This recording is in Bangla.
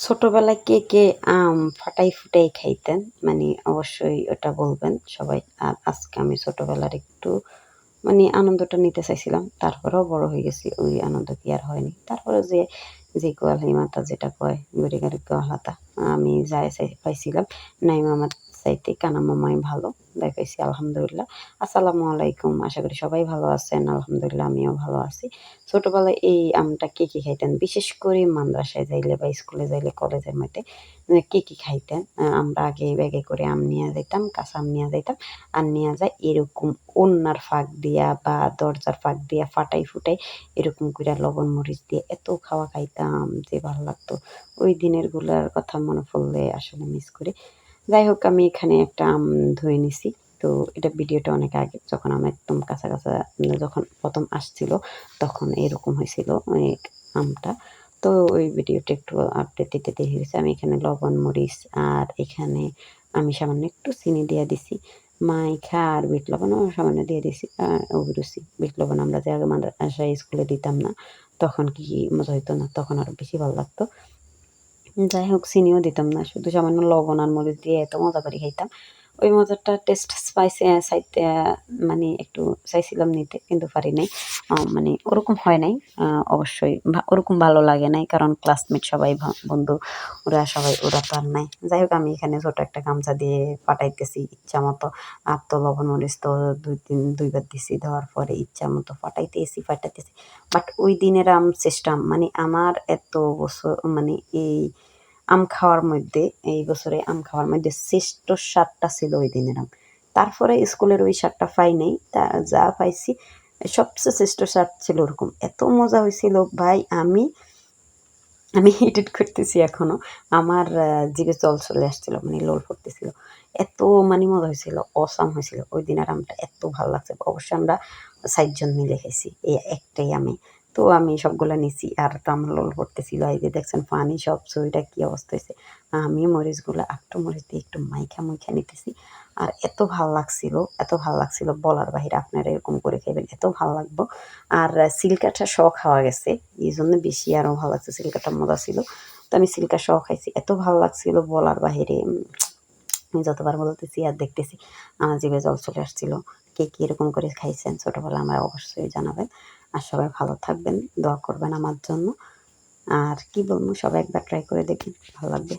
ছোটবেলায় কে, কে আম ফাটাই ফুটাই খাইতেন? মানে অবশ্যই ওটা বলবেন সবাই। আর আজকে আমি ছোটবেলার একটু আনন্দটা নিতে চাইছিলাম। তারপরেও বড় হয়ে গেছি, ওই আনন্দ কি আর হয়নি? তারপরেও যে কোয়াল মাতা যেটা কয়, গড়ি, গড়ি কোয়াল হাতা। আমি যাই পাইছিলাম, নাই মামার চাইতে কানা মামাই ভালো। যাই পাইছি আলহামদুলিল্লাহ। আসসালামু আলাইকুম। আশা করি সবাই ভালো আছেন। আলহামদুলিল্লাহ আমিও ভালো আছি। ছোটবেলায় এই আমটা কে, কে খাইতেন? বিশেষ করে মাদ্রাসায় যাইলে বা স্কুলে যাইলে কলেজের মধ্যে কে, কে খাইতেন? আমরা আগে ব্যাগে করে আম নিয়া যাইতাম, কাঁচা আম নিয়া যাইতাম। আর নিয়া যায় এরকম ওড়নার ফাঁক দিয়া বা দরজার ফাঁক দিয়া ফাটাই ফুটাই এরকম কইরা লবণ মরিচ দিয়ে এত খাওয়া খাইতাম যে ভালো লাগতো। ওই দিনের গুলার কথা মনে পড়লে আসলে মিস করি। যাই হোক আমি এখানে একটা আম ধুয়ে নিছি। তো এটা ভিডিওটা অনেক আগে যখন আমার একদম কাঁচা, কাঁচা যখন ১ম আসছিল তখন এরকম হয়েছিল আমটা। তো ওই ভিডিওটা একটু আপডেট দিতে দেরি হইছে। আমি এখানে লবণ, মরিচ আর এখানে আমি সামান্য একটু চিনি দিয়া দিছি। মাইখা আর বিট লবণও সামান্য দিয়ে দিছি। অভিরুচি। বিট লবণ আমরা যে আগে মাদ্রাসায় স্কুলে দিতাম না, তখন কি মজা হইতো না? তখন আরো বেশি ভালো লাগতো। যাই হোক চিনিও দিতাম না। শুধু সামান্য লবণ আর মরিচ দিয়ে এত মজা করে খাইতাম। ওই মজাটা টেস্ট স্পাইসি চাইতে একটু চাইছিলাম নিতে কিন্তু পারি নাই। ওরকম হয় নাই। আ অবশ্যই ওরকম ভালো লাগে নাই। কারণ ক্লাসমেট সবাই বন্ধু ওরা তো আর নাই। যাই হোক আমি এখানে ছোট একটা গামছা দিয়ে ফাটাইতেছি ইচ্ছামতো। আর তো লবণ মরিচ তো ২ বার দিছি। দেওয়ার পরে ইচ্ছামতো ফাটাইতেছি। বাট ওই দিনের সিস্টেম আমার এত বছর এই আম খাওয়ার মধ্যে এই বছরে আম খাওয়ার মধ্যে শ্রেষ্ঠ স্বাদটা ছিল ওই দিনের আম। তারপরে স্কুলের ওই স্বাদটা পাই নাই। যা পাইছি সবচেয়ে শ্রেষ্ঠ স্বাদ ছিল ওরকম। এত মজা হইছিল ভাই আমি এডিট করতেছি এখনো। আমার জিভে জল চলে আসছিল লোল পড়তেছিল। এত মজা হয়েছিল, অসাম হয়েছিল। ওই দিনের আমটা এত ভাল লাগছে। অবশ্যই আমরা ৪ জন মিলে খাইছি এই একটাই আমে। তো আমি সবগুলা নিছি আর তো আমার লোল পড়তেছিল। এই যে দেখছেন পানি সব শরীরটা কি অবস্থা হইছে। আমি মরিচগুলা একটু মরিচ দিয়ে একটু মাইখা নিতেছি। আর এত ভাল লাগছিল বলার বাহিরে। আপনারা এরকম করে খাইবেন। এত ভাল লাগবো। আর সিল্কাটা সহ খাওয়া গেছে। এইজন্য বেশি আরো ভালো লাগছে। সিল্কাটা মজা ছিল। তো আমি সিল্কা সহ খাইছি। এত ভালো লাগছিল বলার বাহিরে। আমি যতবার বলতেছি আর দেখতেছি আমার জিভে জল চলে আসছিল। কে কি এরকম করে খাইছেন ছোটবেলায় আমায় অবশ্যই জানাবেন। আর সবাই ভালো থাকবেন। দোয়া করবেন আমার জন্য। আর কি বলবো সবাই একবার ট্রাই করে দেখবেন। ভালো লাগবে।